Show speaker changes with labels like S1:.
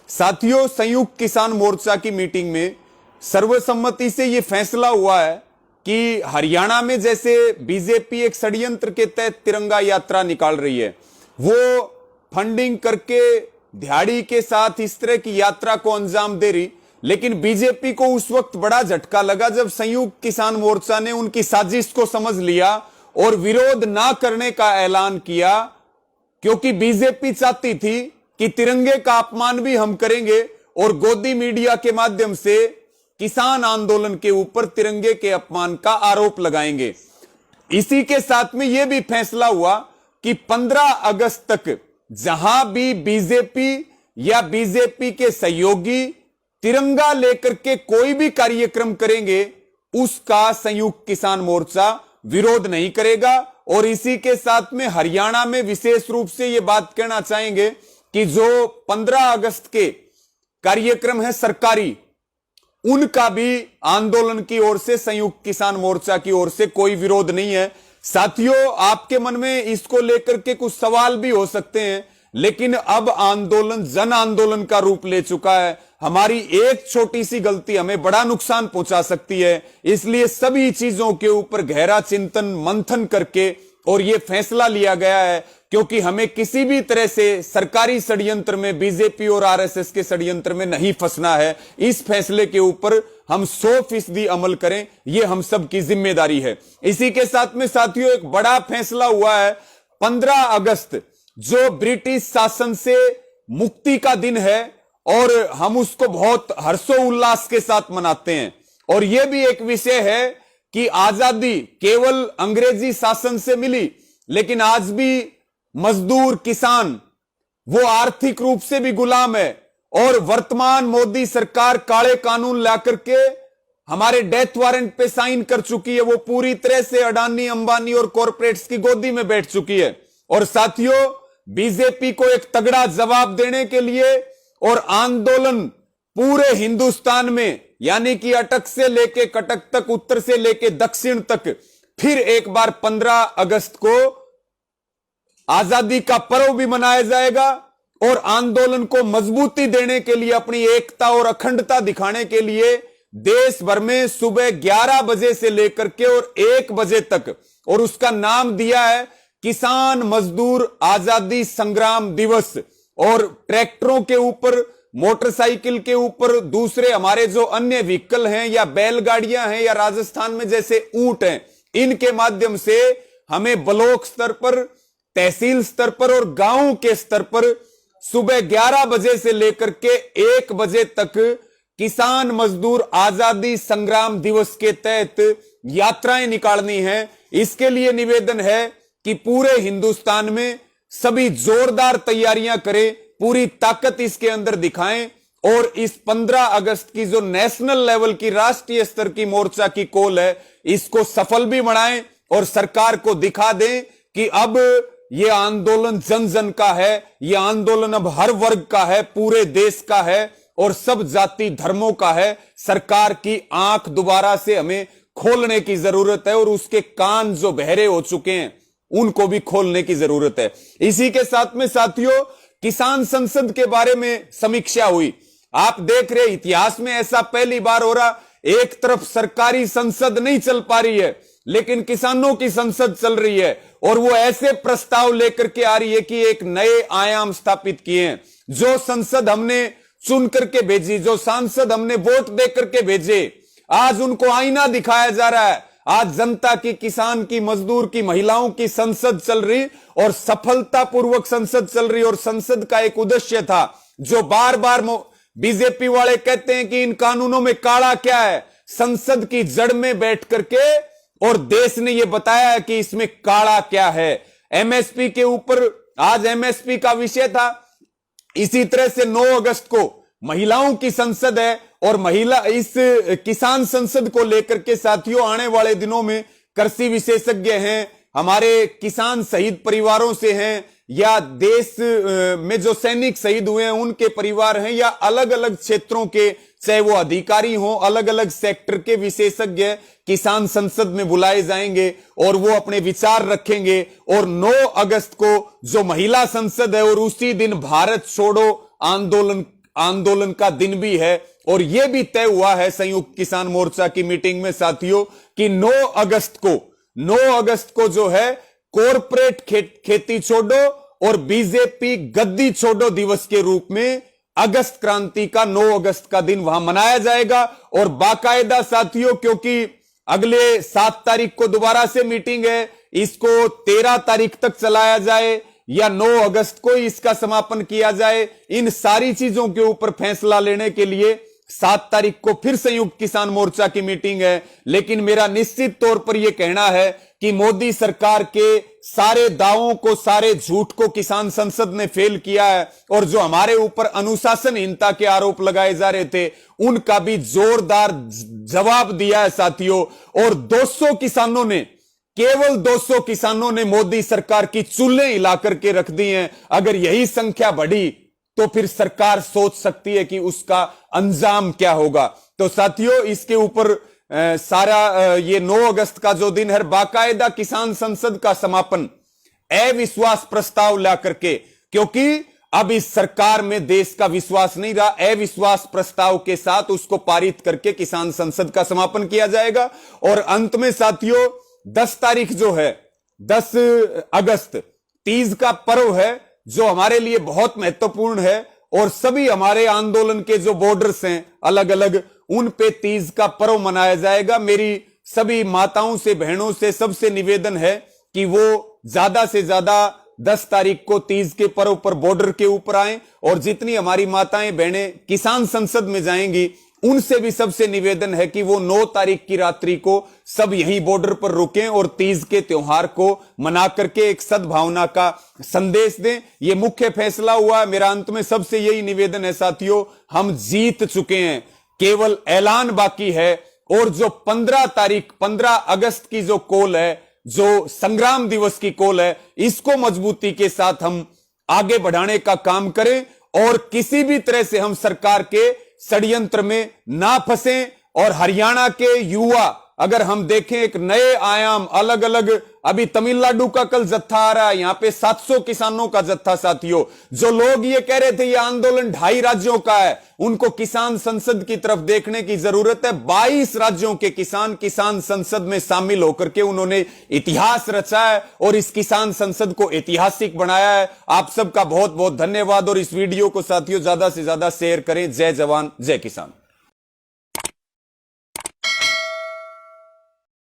S1: साथियों, संयुक्त किसान मोर्चा की मीटिंग में सर्वसम्मति से यह फैसला हुआ है कि हरियाणा में जैसे बीजेपी एक षड्यंत्र के तहत तिरंगा यात्रा निकाल रही है, वो फंडिंग करके दिहाड़ी के साथ इस तरह की यात्रा को अंजाम दे रही। लेकिन बीजेपी को उस वक्त बड़ा झटका लगा जब संयुक्त किसान मोर्चा ने उनकी साजिश को समझ लिया और विरोध ना करने का ऐलान किया, क्योंकि बीजेपी चाहती थी कि तिरंगे का अपमान भी हम करेंगे और गोदी मीडिया के माध्यम से किसान आंदोलन के ऊपर तिरंगे के अपमान का आरोप लगाएंगे। इसी के साथ में यह भी फैसला हुआ कि 15 अगस्त तक जहां भी बीजेपी या बीजेपी के सहयोगी तिरंगा लेकर के कोई भी कार्यक्रम करेंगे, उसका संयुक्त किसान मोर्चा विरोध नहीं करेगा। और इसी के साथ में हरियाणा में विशेष रूप से यह बात कहना चाहेंगे कि जो 15 अगस्त के कार्यक्रम है सरकारी, उनका भी आंदोलन की ओर से, संयुक्त किसान मोर्चा की ओर से कोई विरोध नहीं है। साथियों, आपके मन में इसको लेकर के कुछ सवाल भी हो सकते हैं, लेकिन अब आंदोलन जन आंदोलन का रूप ले चुका है। हमारी एक छोटी सी गलती हमें बड़ा नुकसान पहुंचा सकती है, इसलिए सभी चीजों के ऊपर गहरा चिंतन मंथन करके और यह फैसला लिया गया है, क्योंकि हमें किसी भी तरह से सरकारी षड्यंत्र में, बीजेपी और आरएसएस के षड्यंत्र में नहीं फंसना है। इस फैसले के ऊपर हम 100% अमल करें, यह हम सब की जिम्मेदारी है। इसी के साथ में साथियों, एक बड़ा फैसला हुआ है। 15 अगस्त जो ब्रिटिश शासन से मुक्ति का दिन है और हम उसको बहुत हर्षोल्लास के साथ मनाते हैं। और यह भी एक विषय है कि आजादी केवल अंग्रेजी शासन से मिली, लेकिन आज भी मजदूर, किसान वो आर्थिक रूप से भी गुलाम है। और वर्तमान मोदी सरकार काले कानून लाकर के हमारे डेथ वारंट पे साइन कर चुकी है। वो पूरी तरह से अडानी, अंबानी और कॉरपोरेट्स की गोदी में बैठ चुकी है। और साथियों, बीजेपी को एक तगड़ा जवाब देने के लिए और आंदोलन पूरे हिंदुस्तान में, यानी कि अटक से लेके कटक तक, उत्तर से लेके दक्षिण तक, फिर एक बार 15 अगस्त को आजादी का पर्व भी मनाया जाएगा। और आंदोलन को मजबूती देने के लिए, अपनी एकता और अखंडता दिखाने के लिए देश भर में सुबह 11 बजे से लेकर के और 1 बजे तक, और उसका नाम दिया है किसान मजदूर आजादी संग्राम दिवस। और ट्रैक्टरों के ऊपर, मोटरसाइकिल के ऊपर, दूसरे हमारे जो अन्य व्हीकल हैं या बैलगाड़ियां हैं या राजस्थान में जैसे ऊंट हैं, इनके माध्यम से हमें ब्लॉक स्तर पर, तहसील स्तर पर और गांव के स्तर पर सुबह 11 बजे से लेकर के 1 बजे तक किसान मजदूर आजादी संग्राम दिवस के तहत यात्राएं निकालनी है। इसके लिए निवेदन है कि पूरे हिंदुस्तान में सभी जोरदार तैयारियां करें, पूरी ताकत इसके अंदर दिखाएं और इस 15 अगस्त की जो नेशनल लेवल की, राष्ट्रीय स्तर की मोर्चा की कॉल है, इसको सफल भी बनाएं और सरकार को दिखा दें कि अब यह आंदोलन जन जन का है, यह आंदोलन अब हर वर्ग का है, पूरे देश का है और सब जाति धर्मों का है। सरकार की आंख दोबारा से हमें खोलने की जरूरत है और उसके कान जो बहरे हो चुके हैं उनको भी खोलने की जरूरत है। इसी के साथ में साथियों, किसान संसद के बारे में समीक्षा हुई। आप देख रहे, इतिहास में ऐसा पहली बार हो रहा, एक तरफ सरकारी संसद नहीं चल पा रही है, लेकिन किसानों की संसद चल रही है और वो ऐसे प्रस्ताव लेकर के आ रही है कि एक नए आयाम स्थापित किए हैं। जो संसद हमने चुन करके भेजी, जो सांसद हमने वोट दे करके भेजे, आज उनको आईना दिखाया जा रहा है। आज जनता की, किसान की, मजदूर की, महिलाओं की संसद चल रही और सफलतापूर्वक संसद चल रही। और संसद का एक उद्देश्य था, जो बार बार बीजेपी वाले कहते हैं कि इन कानूनों में काला क्या है, संसद की जड़ में बैठ करके और देश ने यह बताया है कि इसमें काला क्या है। एमएसपी के ऊपर आज एमएसपी का विषय था। इसी तरह से 9 अगस्त को महिलाओं की संसद है और महिला इस किसान संसद को लेकर के साथियों आने वाले दिनों में कृषि विशेषज्ञ हैं, हमारे किसान शहीद परिवारों से हैं, या देश में जो सैनिक शहीद हुए हैं उनके परिवार हैं, या अलग अलग क्षेत्रों के, चाहे वो अधिकारी हों, अलग अलग सेक्टर के विशेषज्ञ किसान संसद में बुलाए जाएंगे और वो अपने विचार रखेंगे। और 9 अगस्त को जो महिला संसद है और उसी दिन भारत छोड़ो आंदोलन आंदोलन का दिन भी है। और यह भी तय हुआ है संयुक्त किसान मोर्चा की मीटिंग में साथियों कि 9 अगस्त को जो है कॉरपोरेट खेती छोड़ो और बीजेपी गद्दी छोड़ो दिवस के रूप में अगस्त क्रांति का 9 अगस्त का दिन वहां मनाया जाएगा। और बाकायदा साथियों, क्योंकि अगले 7 तारीख को दोबारा से मीटिंग है, इसको 13 तारीख तक चलाया जाए या 9 अगस्त को इसका समापन किया जाए, इन सारी चीजों के ऊपर फैसला लेने के लिए 7 तारीख को फिर संयुक्त किसान मोर्चा की मीटिंग है। लेकिन मेरा निश्चित तौर पर यह कहना है कि मोदी सरकार के सारे दावों को, सारे झूठ को किसान संसद ने फेल किया है और जो हमारे ऊपर अनुशासनहीनता के आरोप लगाए जा रहे थे उनका भी जोरदार जवाब दिया है साथियों। और 200 किसानों ने, केवल 200 किसानों ने मोदी सरकार की चूल्हे हिला करके रख दी हैं। अगर यही संख्या बढ़ी तो फिर सरकार सोच सकती है कि उसका अंजाम क्या होगा। तो साथियों, इसके ऊपर ये 9 अगस्त का जो दिन है, बाकायदा किसान संसद का समापन अविश्वास प्रस्ताव ला करके, क्योंकि अब इस सरकार में देश का विश्वास नहीं रहा, अविश्वास प्रस्ताव के साथ उसको पारित करके किसान संसद का समापन किया जाएगा। और अंत में साथियों 10 तारीख जो है, 10 अगस्त तीज का पर्व है जो हमारे लिए बहुत महत्वपूर्ण है। और सभी हमारे आंदोलन के जो बॉर्डर्स हैं अलग अलग, उन पे तीज का पर्व मनाया जाएगा। मेरी सभी माताओं से, बहनों से, सबसे निवेदन है कि वो ज्यादा से ज्यादा 10 तारीख को तीज के पर्व पर बॉर्डर के ऊपर आएं। और जितनी हमारी माताएं बहनें किसान संसद में जाएंगी उनसे भी सबसे निवेदन है कि वो 9 तारीख की रात्रि को सब यहीं बॉर्डर पर रुकें और तीज के त्योहार को मना करके एक सद्भावना का संदेश दें। ये मुख्य फैसला हुआ। मेरा अंत में सबसे यही निवेदन है साथियों, हम जीत चुके हैं, केवल ऐलान बाकी है। और जो 15 अगस्त की जो कॉल है, जो संग्राम दिवस की कॉल है, इसको मजबूती के साथ हम आगे बढ़ाने का काम करें और किसी भी तरह से हम सरकार के षड्यंत्र में ना फंसें। और हरियाणा के युवा, अगर हम देखें एक नए आयाम, अलग अलग, अभी तमिलनाडु का कल जत्था आ रहा है, यहां पे 700 किसानों का जत्था साथियों। जो लोग ये कह रहे थे ये आंदोलन 2.5 राज्यों का है, उनको किसान संसद की तरफ देखने की जरूरत है। 22 राज्यों के किसान किसान संसद में शामिल होकर के उन्होंने इतिहास रचा है और इस किसान संसद को ऐतिहासिक बनाया है। आप सबका बहुत बहुत धन्यवाद। और इस वीडियो को साथियों ज्यादा से ज्यादा शेयर करें। जय जवान जय किसान।